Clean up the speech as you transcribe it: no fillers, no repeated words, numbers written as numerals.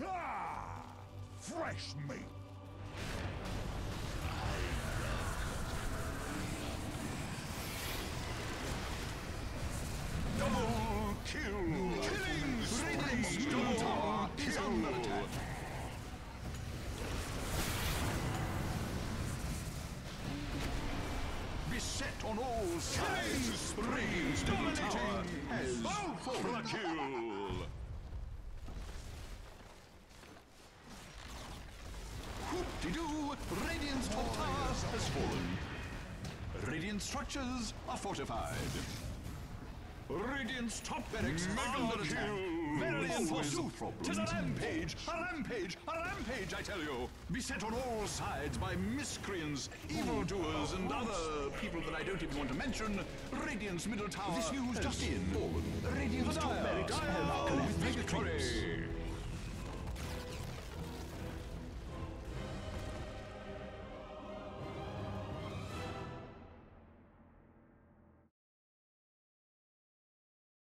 Ah! Fresh meat! Double kill! Killing spree! Dota is under attack. Beset on all sides. Springs dominating as ultra kill. Whoop-de-doo! Radiant's top tower has fallen. Radiant structures are fortified. Radiant's top barracks under attack. Very unforsooth. 'Tis a rampage! A rampage! A rampage, I tell you! Beset on all sides by miscreants, evildoers, and other people that I don't even want to mention, Radiant's middle tower. This news just in. Radiant's top barracks have collapsed. Victory!